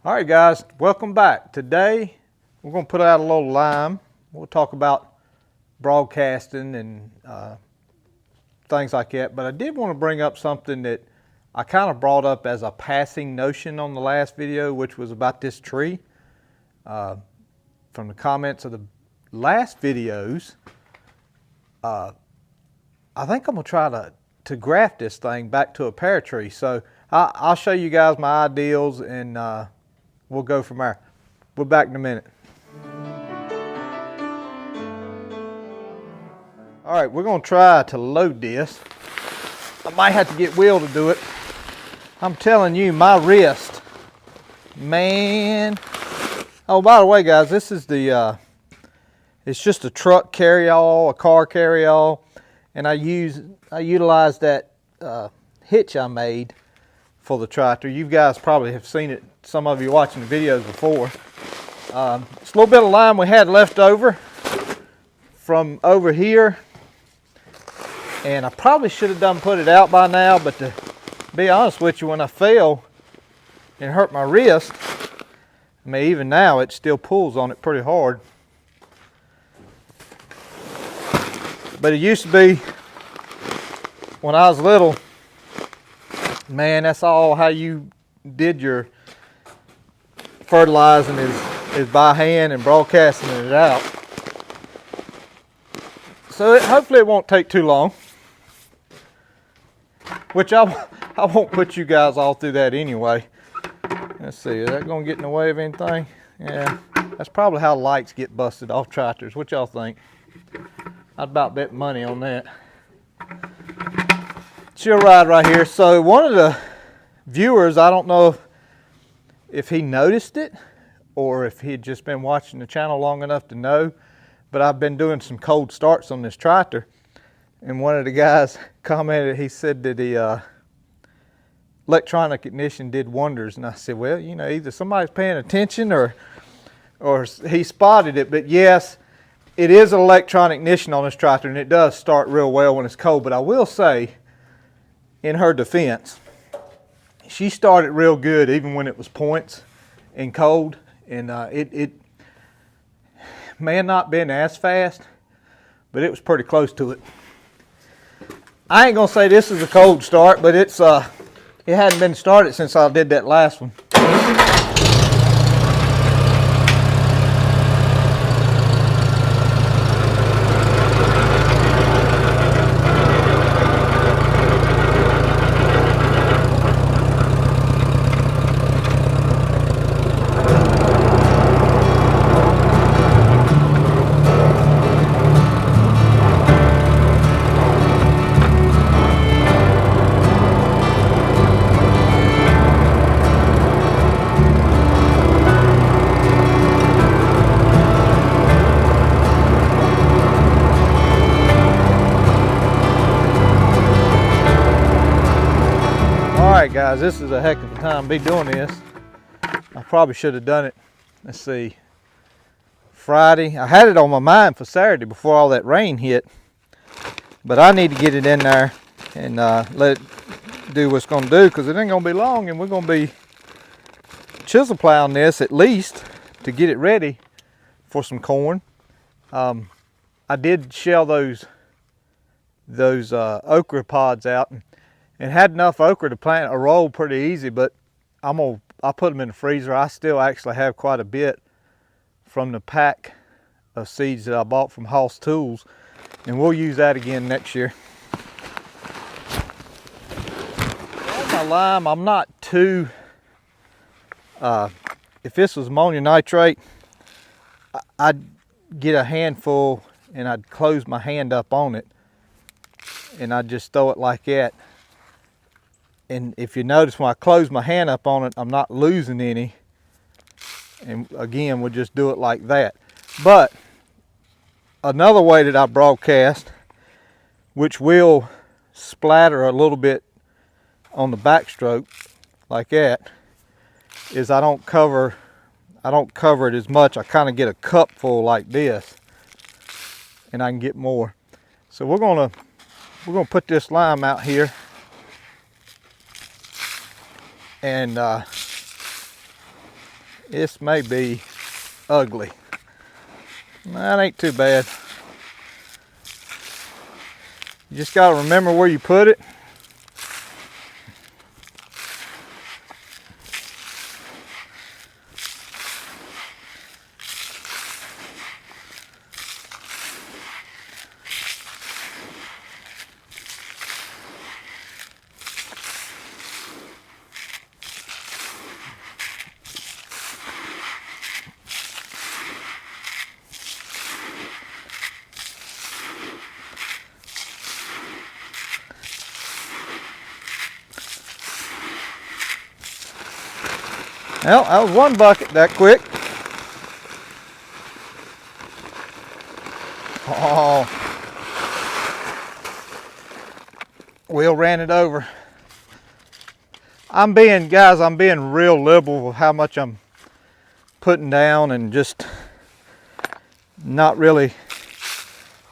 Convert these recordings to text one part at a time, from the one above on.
All right, guys, welcome back. Today, we're going to put out a little lime. We'll talk about broadcasting and things like that. But I did want to bring up something that I kind of brought up as a passing notion on the last video, which was about this tree. From the comments of the last videos, I think I'm going to try to graft this thing back to a pear tree. So I'll show you guys my ideals and we'll go from there. We're back in a minute. All right, we're going to try to load this. I might have to get Will to do it. I'm telling you, my wrist, man. Oh, by the way, guys, this is the, it's just a truck carry-all, a car carry-all, and I utilized that hitch I made for the tractor. You guys probably have seen it, some of you watching the videos before. It's a little bit of lime we had left over from over here, and I probably should have done put it out by now, but to be honest with you, when I fell and hurt my wrist, I mean, even now it still pulls on it pretty hard. But it used to be, when I was little, man, that's all how you did your fertilizing is by hand and broadcasting it out. So hopefully it won't take too long. Which I won't put you guys all through that anyway. Let's see, is that going to get in the way of anything? Yeah, that's probably how lights get busted off tractors. What y'all think? I'd about bet money on that. She'll ride right here. So one of the viewers, I don't know if he noticed it or if he'd just been watching the channel long enough to know, but I've been doing some cold starts on this tractor. And one of the guys commented, he said that the electronic ignition did wonders. And I said, well, you know, either somebody's paying attention or he spotted it. But yes, it is an electronic ignition on this tractor, and it does start real well when it's cold. But I will say, in her defense, she started real good even when it was points and cold. And it may have not been as fast, but it was pretty close to it. I ain't gonna say this is a cold start, but it's it hadn't been started since I did that last one. Alright guys, this is a heck of a time to be doing this. I probably should have done it, let's see, Friday. I had it on my mind for Saturday before all that rain hit, but I need to get it in there and let it do what it's going to do, because it ain't going to be long and we're going to be chisel plowing this at least to get it ready for some corn. I did shell those okra pods out and had enough okra to plant a roll pretty easy, but I'll put them in the freezer. I still actually have quite a bit from the pack of seeds that I bought from Hastings Tools, and we'll use that again next year. On my lime, I'm not too, if this was ammonium nitrate, I'd get a handful and I'd close my hand up on it and I'd just throw it like that. And if you notice, when I close my hand up on it, I'm not losing any. And again, we'll just do it like that. But another way that I broadcast, which will splatter a little bit on the backstroke like that, is I don't cover it as much. I kind of get a cup full like this, and I can get more. So we're gonna put this lime out here. And This may be ugly. That ain't too bad. You just gotta remember where you put it. Well, that was one bucket that quick. Oh, Will ran it over. I'm being real liberal with how much I'm putting down and just not really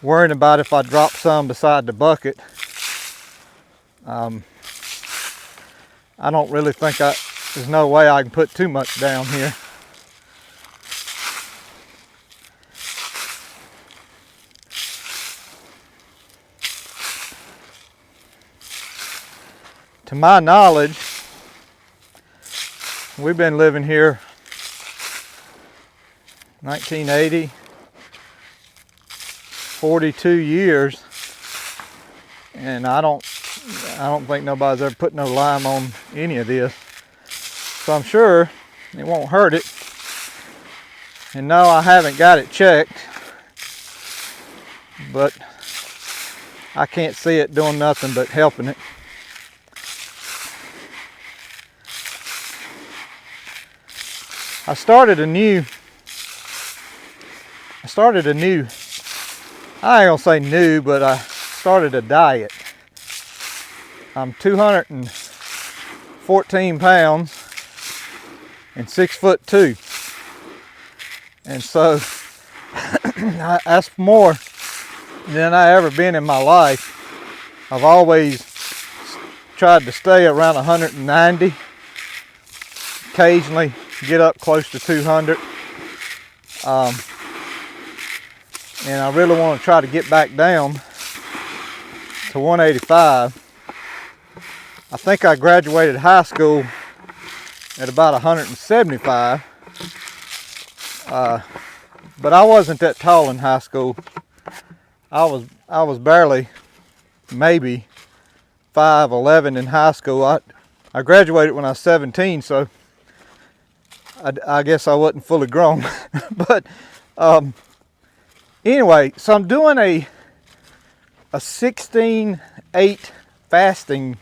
worrying about if I drop some beside the bucket. I don't really think there's no way I can put too much down here. To my knowledge, we've been living here 1980, 42 years, and I don't think nobody's ever put no lime on any of this. So I'm sure it won't hurt it. And no, I haven't got it checked, but I can't see it doing nothing but helping it. I started a new, I ain't gonna say new, but I started a diet. I'm 214 pounds and 6'2". And so that's more than I ever been in my life. I've always tried to stay around 190, occasionally get up close to 200. And I really want to try to get back down to 185. I think I graduated high school at about 175. But I wasn't that tall in high school. I was barely maybe 5'11" in high school. I graduated when I was 17, so I guess I wasn't fully grown. But anyway, so I'm doing a 16/8 fasting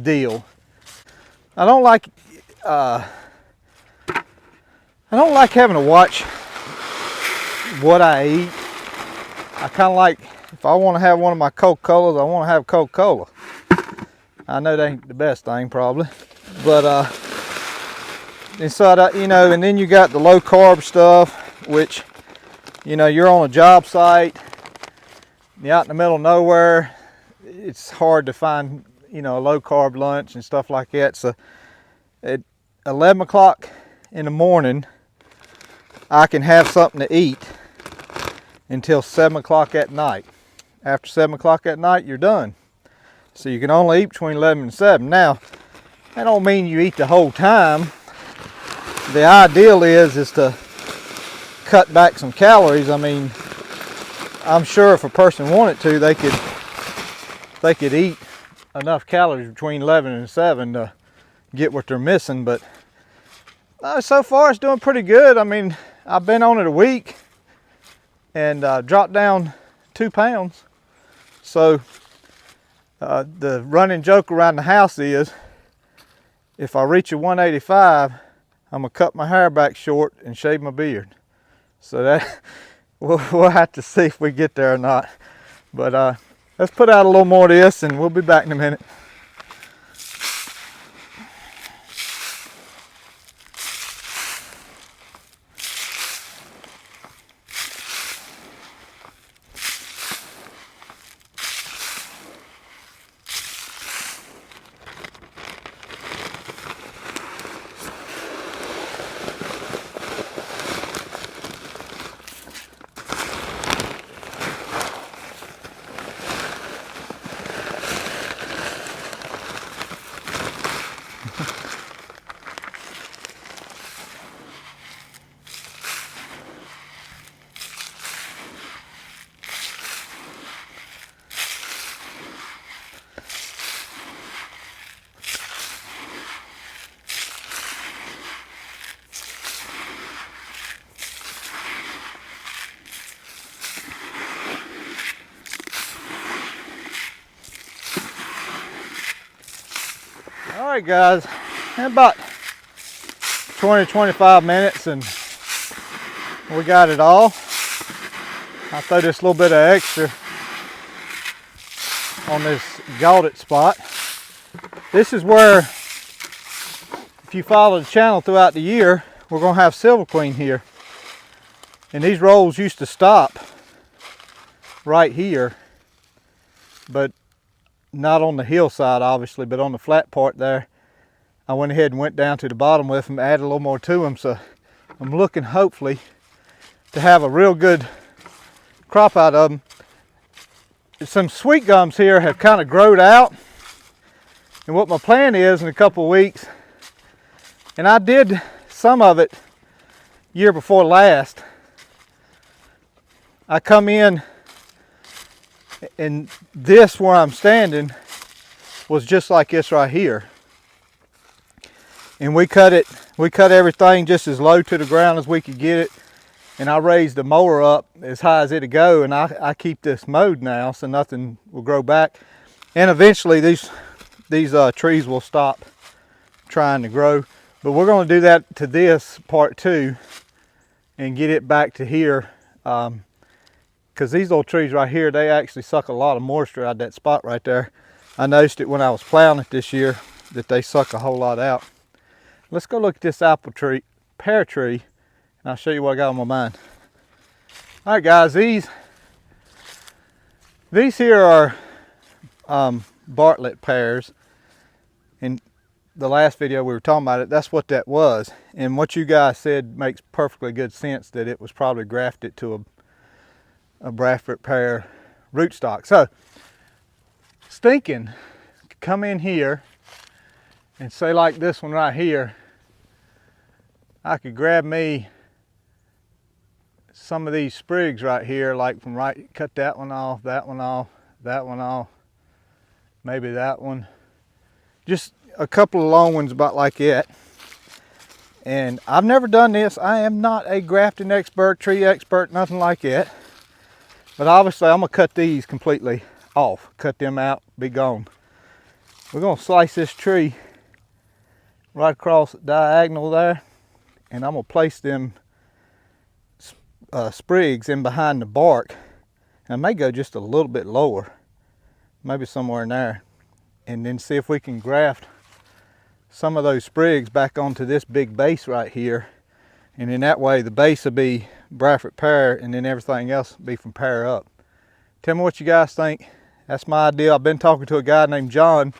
deal. I don't like having to watch what I eat. I kind of like, if I want to have one of my Coca-Colas, I want to have Coca-Cola. I know that ain't the best thing probably, but and so and then you got the low carb stuff, which you're on a job site, you're out in the middle of nowhere. It's hard to find a low carb lunch and stuff like that. So at 11 o'clock in the morning, I can have something to eat until 7 o'clock at night. After 7 o'clock at night, you're done. So you can only eat between 11 and 7. Now, that don't mean you eat the whole time. The ideal is to cut back some calories. I mean, I'm sure if a person wanted to, they could eat enough calories between 11 and 7 to get what they're missing. But so far it's doing pretty good. I mean, I've been on it a week and dropped down 2 pounds. So the running joke around the house is, if I reach a 185, I'm gonna cut my hair back short and shave my beard. So that we'll have to see if we get there or not. But let's put out a little more of this and we'll be back in a minute. right, guys, in about 20-25 minutes and we got it all. I'll throw this little bit of extra on this gaudet spot. This is where, if you follow the channel throughout the year, we're going to have Silver Queen here. And these rolls used to stop right here, but not on the hillside obviously, but on the flat part there. I went ahead and went down to the bottom with them, added a little more to them, so I'm looking hopefully to have a real good crop out of them. Some sweet gums here have kind of growed out, and what my plan is in a couple of weeks, and I did some of it year before last, I come in and this where I'm standing was just like this right here, and we cut everything just as low to the ground as we could get it, and I raised the mower up as high as it'd go, and I keep this mowed now so nothing will grow back, and eventually these trees will stop trying to grow. But we're going to do that to this part too and get it back to here, because these little trees right here, they actually suck a lot of moisture out of that spot right there. I noticed it when I was plowing it this year that they suck a whole lot out. Let's go look at this pear tree, and I'll show you what I got on my mind. All right, guys, these here are Bartlett pears. In the last video we were talking about it, that's what that was. And what you guys said makes perfectly good sense, that it was probably grafted to a Bradford pear rootstock. So, stinking, come in here and say like this one right here, I could grab me some of these sprigs right here, like from right, cut that one off, that one off, that one off, maybe that one. Just a couple of long ones about like that. And I've never done this. I am not a grafting expert, tree expert, nothing like that. But obviously I'm gonna cut these completely off, cut them out, be gone. We're gonna slice this tree right across the diagonal there, and I'm gonna place them sprigs in behind the bark. And I may go just a little bit lower, maybe somewhere in there, and then see if we can graft some of those sprigs back onto this big base right here, and in that way the base will be Bradford pear, and then everything else will be from pear up. Tell me what you guys think. That's my idea. I've been talking to a guy named John.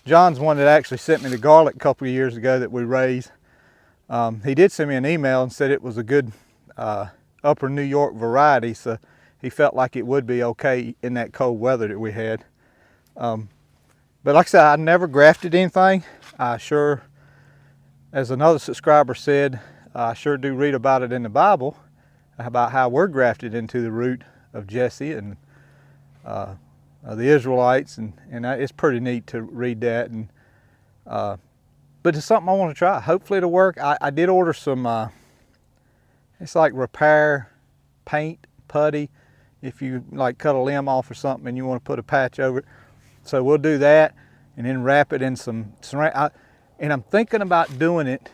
John's one that actually sent me the garlic a couple of years ago that we raised. He did send me an email and said it was a good upper New York variety, so he felt like it would be okay in that cold weather that we had. But like I said, I never grafted anything. I sure, as another subscriber said, I sure do read about it in the Bible, about how we're grafted into the root of Jesse and the Israelites, and it's pretty neat to read that. And but it's something I want to try. Hopefully it'll work. I did order some, it's like repair paint, putty, if you like cut a limb off or something and you want to put a patch over it. So we'll do that, and then wrap it in some saran. And I'm thinking about doing it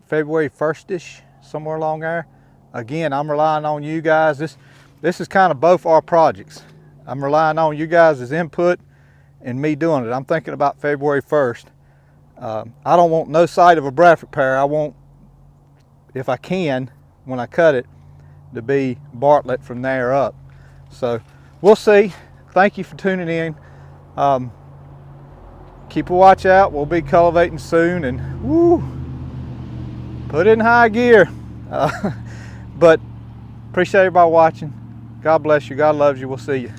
February 1st-ish, somewhere along there. Again, I'm relying on you guys. This is kind of both our projects. I'm relying on you guys' input and me doing it. I'm thinking about February 1st. I don't want no sight of a Bradford pear. I want, if I can, when I cut it, to be Bartlett from there up. So we'll see. Thank you for tuning in. Keep a watch out. We'll be cultivating soon, and woo, put it in high gear. But appreciate everybody watching. God bless you. God loves you. We'll see you.